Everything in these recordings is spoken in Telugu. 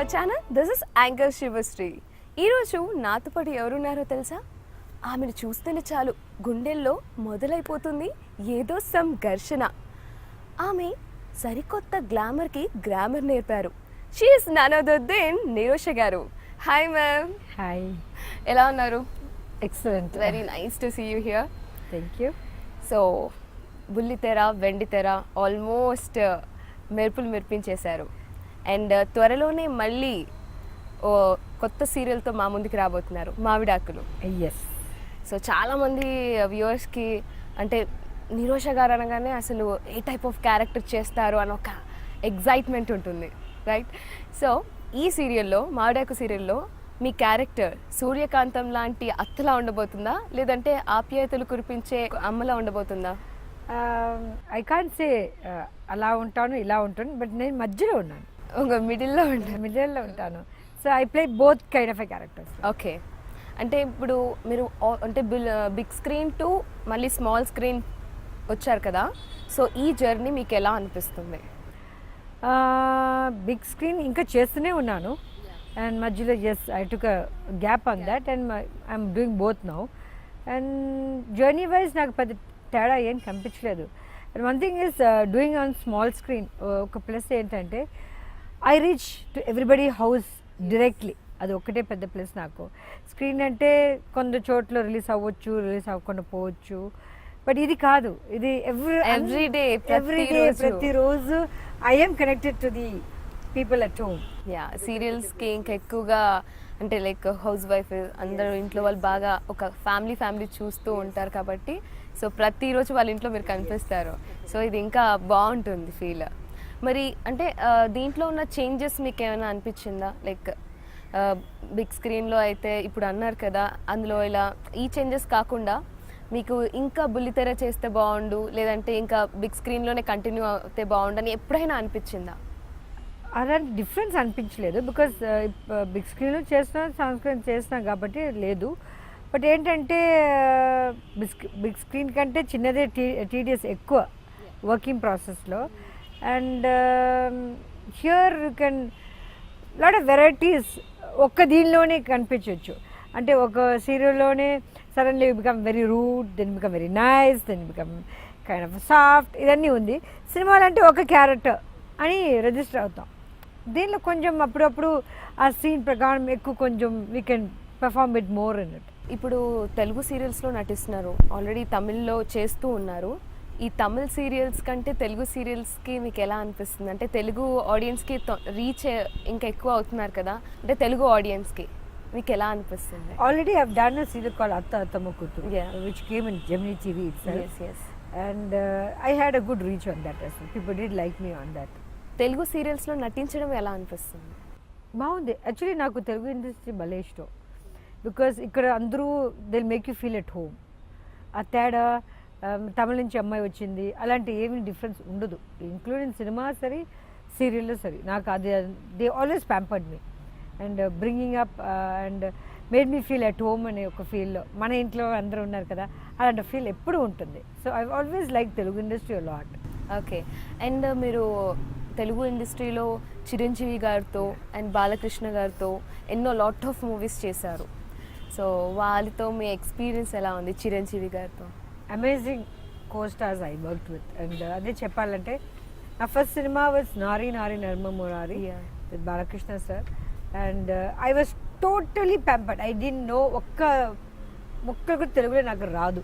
Our channel. This is anchor Sivasri. ఈరోజు నాతో పాటు ఎవరున్నారో తెలుసా? ఆమెను చూస్తేనే చాలు గుండెల్లో మొదలైపోతుంది ఏదో సమ్ ఘర్షణ. ఆమె సరికొత్త గ్లామర్కి గ్రామర్ నేర్పారు. She is none other than Nirosha garu. Hi ma'am. Hi, ఎలా ఉన్నారు? Excellent, very nice to see you here. Thank you. So బుల్లితెర, వెండితెర ఆల్మోస్ట్ మెరుపులు మెరిపించేశారు. అండ్ త్వరలోనే మళ్ళీ ఓ కొత్త సీరియల్తో మా ముందుకు రాబోతున్నారు, మావిడాకులు. ఎస్. సో చాలామంది వ్యూవర్స్కి అంటే నిరోష గారు అనగానే అసలు ఏ టైప్ ఆఫ్ క్యారెక్టర్ చేస్తారు అని ఒక ఎగ్జైట్మెంట్ ఉంటుంది, రైట్? సో ఈ సీరియల్లో, మావిడాకు సీరియల్లో మీ క్యారెక్టర్ సూర్యకాంతం లాంటి అత్తలా ఉండబోతుందా, లేదంటే ఆప్యాయతలు కురిపించే అమ్మలా ఉండబోతుందా? ఐ కాంట్ సే అలా ఉంటాను ఇలా ఉంటాను, బట్ నేను మధ్యలో ఉన్నాను, ఒక మిడిల్లో ఉంటాను. మిడిల్లో ఉంటాను. So I play both kind of a characters. Okay, అంటే ఇప్పుడు మీరు అంటే బిగ్ స్క్రీన్ టు మళ్ళీ స్మాల్ స్క్రీన్ వచ్చారు కదా, సో ఈ జర్నీ మీకు ఎలా అనిపిస్తుంది? బిగ్ స్క్రీన్ ఇంకా చేస్తూనే ఉన్నాను, అండ్ మధ్యలో yes I took a gap on that, and I'm doing both now. And journey wise నాకు పెద్ద తేడా ఏం కనిపించలేదు. And one thing is doing on small screen ఒక ప్లస్ ఏంటంటే I reach to everybody house directly. అది ఒక్కటే పెద్ద ప్లస్ నాకు. స్క్రీన్ అంటే కొంత చోట్ల రిలీజ్ అవ్వచ్చు, రిలీజ్ అవ్వకుండా పోవచ్చు, బట్ ఇది కాదు. ఇది ఎవ్రీడే ప్రతిరోజు I'm connected to the people at home. Yeah, సీరియల్స్కి ఇంకా ఎక్కువగా అంటే లైక్ హౌస్ వైఫ్ అందరూ ఇంట్లో వాళ్ళు బాగా ఒక ఫ్యామిలీ చూస్తూ ఉంటారు కాబట్టి, సో ప్రతిరోజు వాళ్ళ ఇంట్లో మీరు కనిపిస్తారు. సో ఇది ఇంకా బాగుంటుంది ఫీల్. మరి అంటే దీంట్లో ఉన్న చేంజెస్ మీకు ఏమైనా అనిపించిందా? లైక్ బిగ్ స్క్రీన్లో అయితే ఇప్పుడు అన్నారు కదా, అందులో ఇలా ఈ చేంజెస్ కాకుండా మీకు ఇంకా బుల్లితెర చేస్తే బాగుండు, లేదంటే ఇంకా బిగ్ స్క్రీన్లోనే కంటిన్యూ అయితే బాగుండు అని ఎప్పుడైనా అనిపించిందా? అలాంటి డిఫరెన్స్ అనిపించలేదు, బికాస్ బిగ్ స్క్రీన్లో చేస్తున్నాం, సంస్కృతం చేస్తున్నాం కాబట్టి లేదు. బట్ ఏంటంటే బిగ్ స్క్రీన్ కంటే చిన్నదే టీడీఎస్ ఎక్కువ వర్కింగ్ ప్రాసెస్లో. And here you can lot of varieties ఒక్క దీనిలోనే కనిపించవచ్చు. అంటే ఒక సీరియల్లోనే suddenly become very rude, then become very nice, then become kind of soft, ఇవన్నీ ఉంది. సినిమాలు అంటే ఒక క్యారెక్టర్ అని రిజిస్టర్ అవుతాం. దీనిలో కొంచెం అప్పుడప్పుడు ఆ సీన్ ప్రకారం ఎక్కువ కొంచెం we can perform it more in it. ఇప్పుడు తెలుగు సీరియల్స్లో నటిస్తున్నారు, ఆల్రెడీ తమిళ్లో చేస్తూ ఉన్నారు. ఈ తమిళ్ సీరియల్స్ కంటే తెలుగు సీరియల్స్కి మీకు ఎలా అనిపిస్తుంది? అంటే తెలుగు ఆడియన్స్కి రీచ్ ఇంకా ఎక్కువ అవుతున్నారు కదా, అంటే తెలుగు ఆడియన్స్కి మీకు ఎలా అనిపిస్తుంది? Already I have done a serial called అత్త అత్తమ్మ కూతురు, which came in Gemini TV itself. Yes. And I had a good reach on that as well. People did like me on that. Telugu సీరియల్స్లో నటించడం ఎలా అనిపిస్తుంది? బాగుంది. యాక్చువల్లీ నాకు తెలుగు ఇండస్ట్రీ భలే ఇష్టం, బికాస్ ఇక్కడ అందరూ they make you feel at home. ఆ తేడా తమిళ నుంచి అమ్మాయి వచ్చింది అలాంటి ఏమీ డిఫరెన్స్ ఉండదు, ఇంక్లూడింగ్ సినిమా సరే సీరియల్లో సరే. నాకు అది they always pampered me and bringing up and made me feel at home అనే ఒక ఫీల్లో. మన ఇంట్లో అందరూ ఉన్నారు కదా, అలాంటి ఫీల్ ఎప్పుడూ ఉంటుంది. So I always like Telugu industry lot. Okay, and మీరు తెలుగు ఇండస్ట్రీలో చిరంజీవి గారితో అండ్ బాలకృష్ణ గారితో ఎన్నో లాట్ ఆఫ్ మూవీస్ చేశారు. సో వాళ్ళతో మీ ఎక్స్పీరియన్స్ ఎలా ఉంది? చిరంజీవి గారితో amazing co-stars I worked with. And అదే చెప్పాలంటే నా ఫస్ట్ సినిమా was Nari Nari Narma Murari with Balakrishna sir. And I was totally pampered. I didn't know ఒక్క కూడా తెలుగులో నాకు రాదు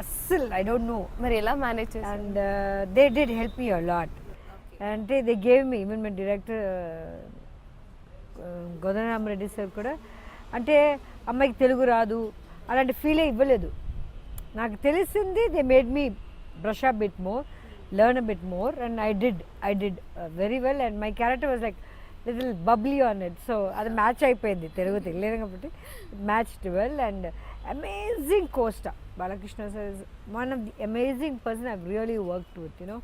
అస్సలు. ఐ డోంట్ నో మరి ఎలా మేనేజ్ చేశారు? And they did help me a lot. అంటే they gave me even my director Godaramareddy sir కూడా, అంటే అమ్మాయికి తెలుగు రాదు అలాంటి ఫీలే ఇవ్వలేదు. నాకు తెలిసింది they made me brush up bit more, learn a bit more, and I did very well. And my character was like little bubbly on it. So అది మ్యాచ్ అయిపోయింది, తెలుగు తెలియదు కాబట్టి matched well. And amazing costar Balakrishna sir is one of the amazing person I really worked with. You know,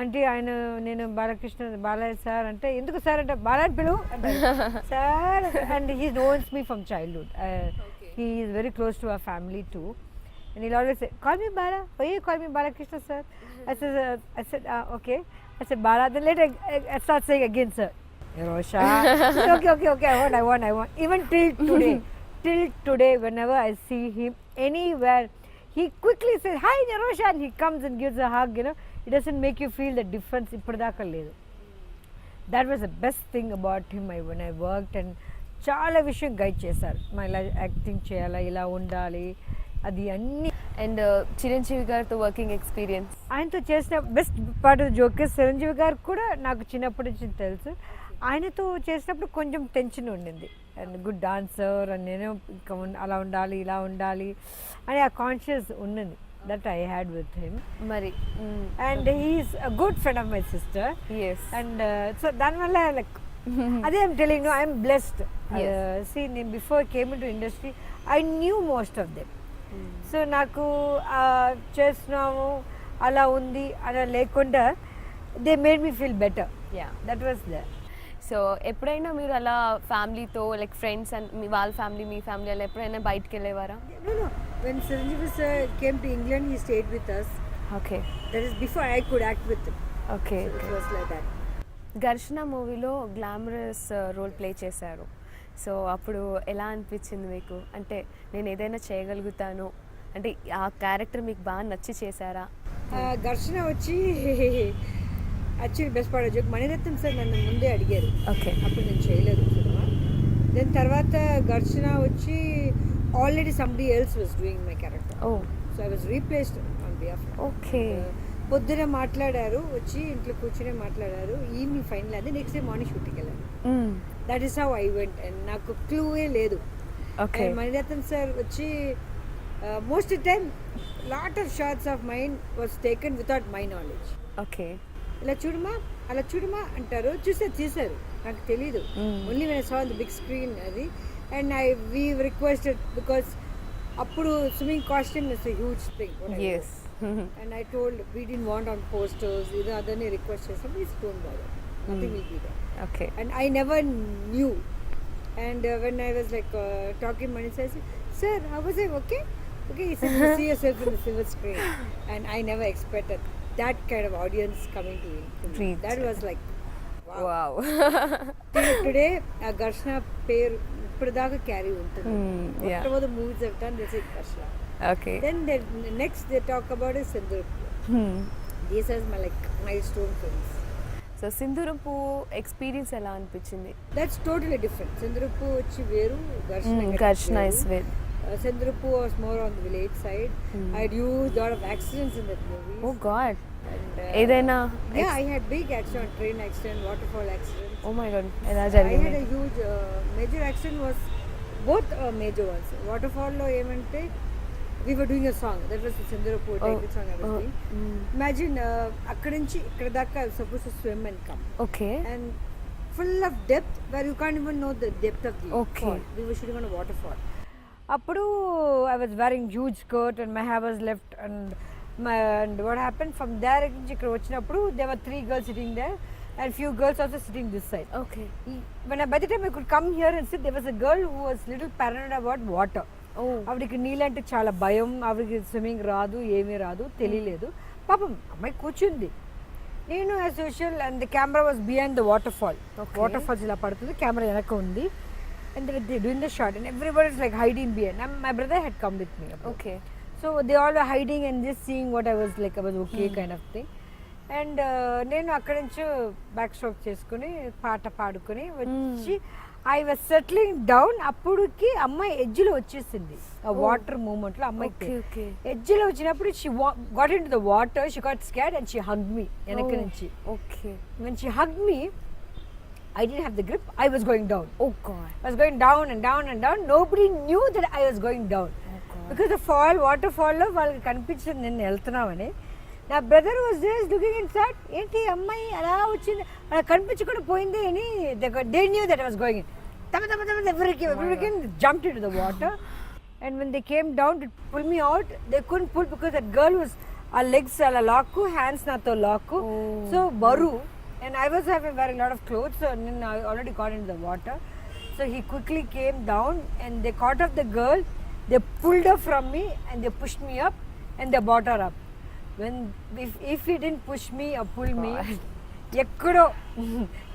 అంటే ఆయన నేను బాలకృష్ణ బాలయ్య సార్ అంటే ఎందుకు సార్ అంటే బాలయ్య పిలువు అంటే sir. And he knows me from childhood. He is very close to our family too. And he'll always say, call me Bala. Why you call me Balakrishna, sir? I said, okay. I said, Bala. Then later I start saying again, sir. Rosha. Okay, I want. Even till today, whenever I see him anywhere, he quickly says, "Hi, Rosha," and he comes and gives a hug. You know, it doesn't make you feel the difference. ఇప్పటిదాకా లేదు. That was the best thing about him. When I worked, and చాలా విషయం గైడ్ చేశారు. మా ఇలా యాక్టింగ్ చేయాలా, ఇలా ఉండాలి, అది అన్ని. అండ్ చిరంజీవి గారితో వర్కింగ్ ఎక్స్పీరియన్స్. ఆయనతో చేసిన best part of the joke Chiranjeevi గారు కూడా నాకు చిన్నప్పటి నుంచి తెలుసు. ఆయనతో చేసినప్పుడు కొంచెం టెన్షన్ ఉండింది. అండ్ గుడ్ డాన్సర్ అండ్ నేను ఇంకా అలా ఉండాలి, ఇలా ఉండాలి అని ఆ కాన్షియస్ ఉన్నది. That I had with him. మరి and he's a good friend of my sister. And so దానివల్ల లైక్ అదే I'm telling you, I'm blessed. See నేను before came into industry I knew most of them. So నాకు చేస్తున్నాము అలా ఉంది అలా లేకుండా they made me feel better. That was the. So ఎప్పుడైనా మీరు అలా ఫ్యామిలీతో లైక్ ఫ్రెండ్స్ అండ్ మీ వాళ్ళ ఫ్యామిలీ మీ ఫ్యామిలీ అలా ఎప్పుడైనా బయటకు వెళ్ళేవారా? No. When Chiranjeevi sir came to England, he stayed with us. Okay. That is before I could act with him. Okay. So it was like that. ఘర్షణ మూవీలో గ్లామరస్ రోల్ ప్లే చేశారు. సో అప్పుడు ఎలా అనిపించింది మీకు? అంటే నేను ఏదైనా చేయగలుగుతాను అంటే ఆ క్యారెక్టర్ మీకు బాగా నచ్చి చేశారా? ఘర్షణ వచ్చి actually best part joke Mani Ratnam sir నన్ను ముందే అడిగారు. ఓకే. అప్పుడు నేను చేయలేదు సినిమా. దెన్ తర్వాత ఘర్షణ వచ్చి already somebody else was doing my character. Oh. So I was replaced on behalf. Okay. పొద్దున మాట్లాడారు, వచ్చి ఇంట్లో కూర్చునే మాట్లాడారు. ఈవినింగ్ ఫైనల్ అది నెక్స్ట్ డే మార్నింగ్ షూటింగ్ వెళ్ళాను. That is how I went. And నాకు క్లూవే లేదు. ఓకే. మణిరత్నం సార్ వచ్చి most time lot of shots of mind was taken without my knowledge. Okay. ఇలా చూడమా అలా చూడమా అంటారు, చూసారు నాకు తెలీదు. Only when I saw the big screen అది. అండ్ వీ రిక్వెస్టెడ్ బికాస్ అప్పుడు swimming costume is a huge thing. Yes. And I told we didn't want on posters ఇది అదని రిక్వెస్ట్ చేసాం. Please don't bother, nothing will be there. Okay. And I never knew. And when I was like talking Mani says, "Sir, how was I? Okay, you said you see yourself in the silver screen." And I never expected that kind of audience coming to me. That was like wow. Till today Garshna pair ఇప్పటిదాకా క్యారీ ఉంటుంది. Whatever the movies I've done, they say Garshna. Okay. Then next they talk about is Sindhurappu. These are my like milestone films. So సింధూరపు ఎక్స్పీరియన్స్ ఎలా అనిపించింది? That's totally different. Sindhurappu వచ్చి వేరు, ఘర్షణ ఇస్ వేరు. Sindhurappu was more on the village side. I had used a lot of accidents in that movie. Oh God. And, ఏదైనా? Yeah, I had big accident, train accident, waterfall accident. Oh my God. ఎలా I జరిగింది? had a huge major accident was both major ones. Waterfall lo ఏమంటే we were doing a song. That was the Sindhurappu title song I was doing. Imagine అక్కడి నుంచి ఇక్కడ దాకా I was supposed to swim and come. Okay. And full of depth where you can't even know the depth of the fall. We were shooting on a waterfall. అప్పుడు I was wearing huge skirt and my hair was left and what happened from there నుంచి ఇక్కడ వచ్చినప్పుడు there were 3 girls sitting there and few girls also sitting this side. Okay. By the time I could come here and sit, there was a girl who was little paranoid about water. ఆవిడకి నీళ్ళంటే చాలా భయం, ఆవిడకి స్విమ్మింగ్ రాదు, ఏమీ రాదు, తెలియలేదు. పాపం అమ్మాయి కూర్చుంది. నేను as usual and the camera was behind the water falls ఇలా పడుతుంది, కెమెరా వెనక ఉంది. And they doing the shot and everybody is like hiding behind. And my brother had come with me. Okay. So they all were hiding and just seeing what I was like. I was okay kind of thing. And నేను అక్కడి నుంచి బ్యాక్ స్ట్రోక్ చేసుకుని పాట పాడుకొని వచ్చి ఐ వాజ్ సెటిలింగ్ డౌన్. అప్పుడుకి అమ్మాయి ఎడ్జ్లో వచ్చేసింది ఆ వాటర్ మూమెంట్లో. అమ్మాయికి ఎడ్జ్లో వచ్చినప్పుడు she got into the water, she got scared and she hugged me వెనక నుంచి. Okay. When she hugged me, I didn't have the grip. I was going down. Oh God. I was going down and down and down. Nobody knew that I was going down. Oh God. Because the waterfall lo వాళ్ళకి కనిపించింది నేను వెళ్తున్నామని. నా brother was just looking inside. ఏంటి అమ్మాయి అలా వచ్చింది, అలా కనిపించకుండా పోయింది అని they knew that I was going. Everyone jumped into the water. And when they came down to pull me out, they couldn't pull because that girl was, her legs ala lock, hands nato lock. So baru. And I was having wearing a lot of clothes, so I already got into the water. So he quickly came down and they caught up the girl, they pulled her from me and they pushed me up and they brought her up. If he didn't push me or pull me, ఎక్కడో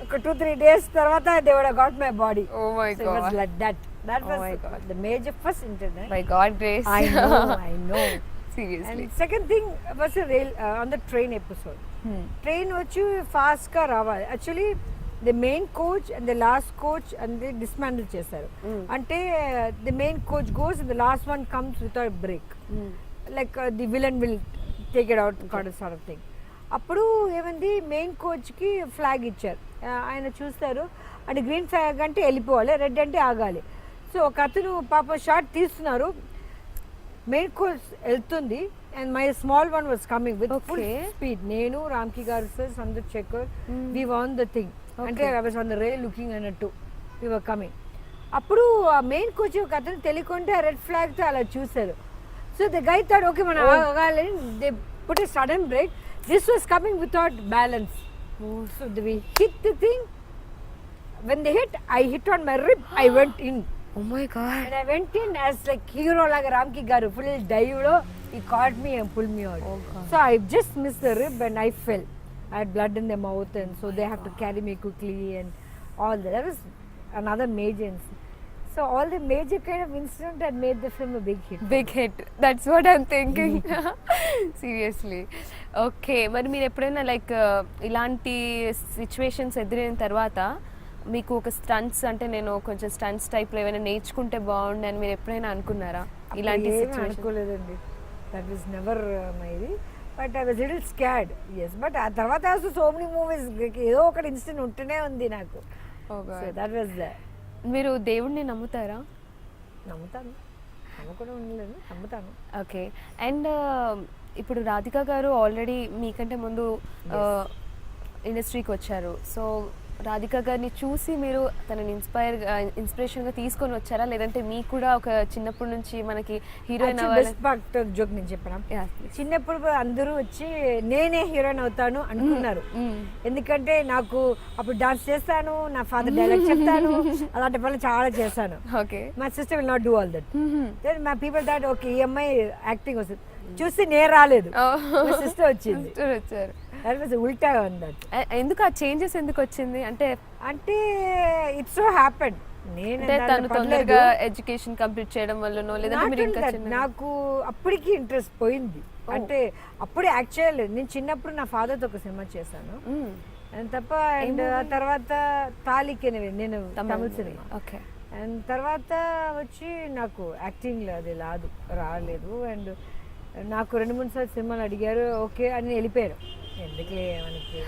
ఒక 2-3 days తర్వాత they would have got my body. Oh my So it was God. like that. That Oh was my God. the major first incident. By God grace. I know. Seriously. And second thing was a rail on the train episode. Train వచ్చి fast గా రావాలి. Actually the main coach and the last coach and they dismantle చేశారు. అంటే the main coach goes and the last one comes without break. Like the villain will take it out kind of sort of thing. అప్పుడు ఏమైంది మెయిన్ కోచ్కి ఫ్లాగ్ ఇచ్చారు. ఆయన చూస్తారు అంటే గ్రీన్ ఫ్లాగ్ అంటే వెళ్ళిపోవాలి, రెడ్ అంటే ఆగాలి. సో ఒక అతను పాప షార్ట్ తీస్తున్నారు, మెయిన్ కోచ్ వెళ్తుంది and my small one was coming with full speed. నేను రామ్కి గారు sir Sandeep Shekhar we won the thing అంటే I was on the ray looking అన్నట్టు వి వర్ కమింగ్. అప్పుడు ఆ మెయిన్ కోచ్ ఒక అతను తెలియకుంటే ఆ రెడ్ ఫ్లాగ్తో అలా చూశారు. So the guy thought okay మనం ఆగాలని they put a sudden brake. This was coming without balance. So we hit the thing. When they hit, I hit on my rib. I went in. Oh my God. And I went in as like hero like Ramki Garu. Full dive. He caught me and pulled me out. Oh God. So I just missed the rib and I fell. I had blood in the mouth and so they have to carry me quickly and all that. That was another major incident. So all the major kind of incident had made the film a big hit. Big hit. That's what I'm thinking. Seriously. Okay, మరి మీరు ఎప్పుడైనా లైక్ ఇలాంటి సిచ్యువేషన్స్ ఎదురైన తర్వాత మీకు ఒక స్టంట్స్ అంటే నేను కొంచెం స్టంట్స్ టైప్లో ఏమైనా నేర్చుకుంటే బాగుండు అని మీరు ఎప్పుడైనా అనుకున్నారా? ఇలాంటి అనుకోలేదండి. దట్ ఈస్ నెవర్ మైది. But I was little scared. Yes, but ఆ తర్వాత ఆల్సో సో మెనీ మూవీస్ ఏదో ఒకటి ఇన్సిడెంట్ ఉంటూనే ఉంది నాకు. That was the. మీరు దేవుడిని నమ్ముతారా? నమ్ముతాను, నమ్మకుండా ఉండలేదు, నమ్ముతాను. ఓకే. అండ్ ఇప్పుడు రాధిక గారు ఆల్రెడీ మీకంటే ముందు ఇండస్ట్రీకి వచ్చారు. సో రాధిక గారిని చూసి మీరు తనని ఇన్స్పిరేషన్గా తీసుకొని వచ్చారా, లేదంటే మీకు కూడా ఒక చిన్నప్పటి నుంచి మనకి హీరోయిన్ బెస్ట్ పార్ట్ జోక్ నేను చెప్పాను. చిన్నప్పుడు అందరూ వచ్చి నేనే హీరోయిన్ అవుతాను అనుకున్నారు. ఎందుకంటే నాకు అప్పుడు డాన్స్ చేస్తాను, నా ఫాదర్ డైలాగ్ చెప్తాను, అలాంటి పనులు చాలా చేశాను. Okay. My sister will not do all that. Then my people that okay ఈ అమ్మాయి యాక్టింగ్ వస్తుంది చూసి నేను రాలేదు, మా సిస్టర్ వచ్చింది. వచ్చారు. దట్ వాజ్ ఉల్టా ఆన్ దట్. ఎందుకు ఆ చేంజెస్ ఎందుకు వచ్చింది అంటే ఇట్స్ సో హ్యాపెన్. నేను తను తొందరగా ఎడ్యుకేషన్ కంప్లీట్ చేయడం వల్లనో లేదంటే మీరు ఇంకా నాకు అప్పటికి ఇంట్రెస్ట్ పోయింది. అంటే అప్పుడే యాక్చువల్ నేను చిన్నప్పుడు నా ఫాదర్తో ఒక సినిమా చేశాను తప్ప. అండ్ తర్వాత తాలికి నేను తమిళ సినిమా. ఓకే. అండ్ తర్వాత వచ్చి నాకు యాక్టింగ్లో అది రాలేదు. అండ్ నాకు 2-3 సార్లు సినిమాలు అడిగారు, ఓకే అని వెళ్ళిపోయారు. ఎందుకులే మనకి